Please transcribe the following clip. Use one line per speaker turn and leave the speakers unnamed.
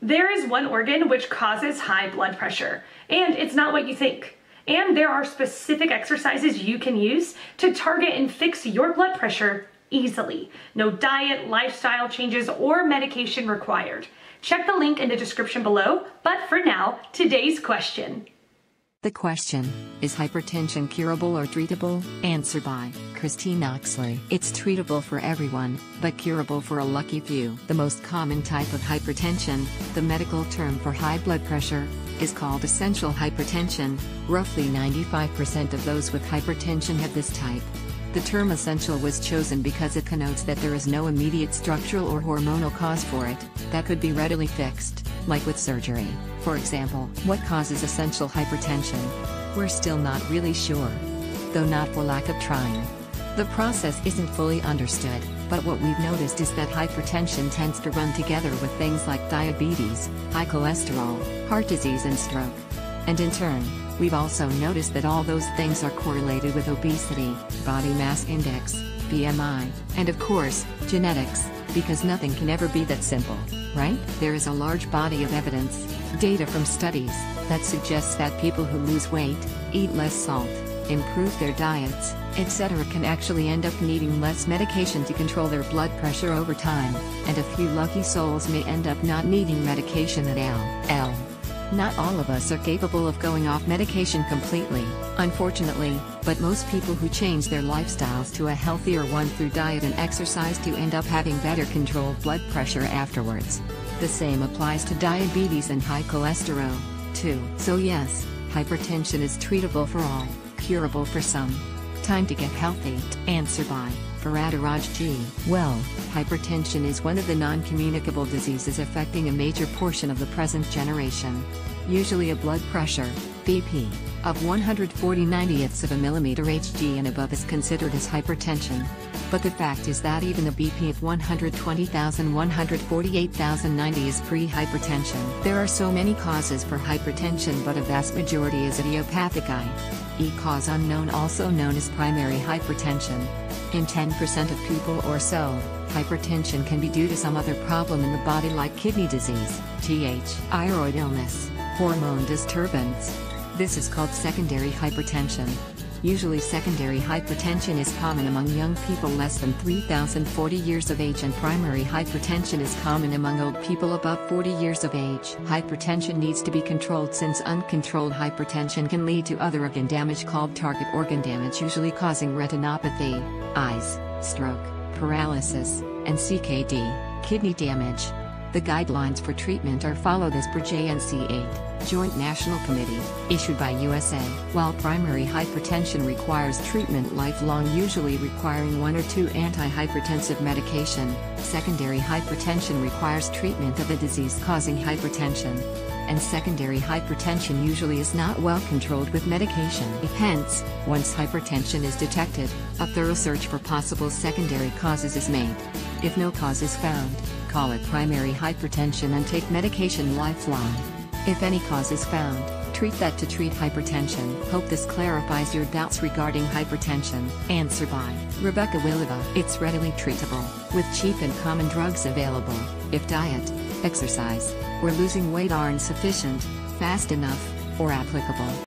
There is one organ which causes high blood pressure, and it's not what you think. And there are specific exercises you can use to target and fix your blood pressure easily. No diet, lifestyle changes, or medication required. Check the link in the description below, but for now, today's question.
The question, is hypertension curable or treatable? Answer by Christine Oxley. It's treatable for everyone, but curable for a lucky few. The most common type of hypertension, the medical term for high blood pressure, is called essential hypertension. Roughly 95% of those with hypertension have this type. The term essential was chosen because it connotes that there is no immediate structural or hormonal cause for it, that could be readily fixed, like with surgery. For example, what causes essential hypertension? We're still not really sure. Though not for lack of trying. The process isn't fully understood, but what we've noticed is that hypertension tends to run together with things like diabetes, high cholesterol, heart disease and stroke. And in turn, we've also noticed that all those things are correlated with obesity, body mass index, BMI, and of course, genetics, because nothing can ever be that simple, right? There is a large body of evidence, data from studies, that suggests that people who lose weight, eat less salt, improve their diets, etc. can actually end up needing less medication to control their blood pressure over time, and a few lucky souls may end up not needing medication at all. Not all of us are capable of going off medication completely, unfortunately, but most people who change their lifestyles to a healthier one through diet and exercise do end up having better controlled blood pressure afterwards. The same applies to diabetes and high cholesterol, too. So yes, hypertension is treatable for all, curable for some. Time to get healthy. Answer by Bharaduraj G. Well, hypertension is one of the non-communicable diseases affecting a major portion of the present generation. Usually a blood pressure, BP, of 140/90ths of a millimeter Hg and above is considered as hypertension. But the fact is that even a BP of 120,148,090 is pre-hypertension. There are so many causes for hypertension, but a vast majority is idiopathic, i.e. cause unknown, also known as primary hypertension. In 10% of people or so, hypertension can be due to some other problem in the body like kidney disease, thyroid illness, hormone disturbance. This is called secondary hypertension. Usually secondary hypertension is common among young people less than 3,040 years of age, and primary hypertension is common among old people above 40 years of age. Hypertension needs to be controlled since uncontrolled hypertension can lead to other organ damage called target organ damage, usually causing retinopathy, eyes, stroke, paralysis, and CKD, kidney damage. The guidelines for treatment are followed as per JNC 8, Joint National Committee, issued by USA. While primary hypertension requires treatment lifelong, usually requiring 1 or 2 antihypertensive medication, secondary hypertension requires treatment of a disease causing hypertension. And secondary hypertension usually is not well controlled with medication. Hence, once hypertension is detected, a thorough search for possible secondary causes is made. If no cause is found, call it primary hypertension and take medication lifelong. If any cause is found, treat that to treat hypertension. Hope this clarifies your doubts regarding hypertension. Answer by Rebecca Willeva. It's readily treatable, with cheap and common drugs available, if diet, exercise, or losing weight are insufficient, fast enough, or applicable.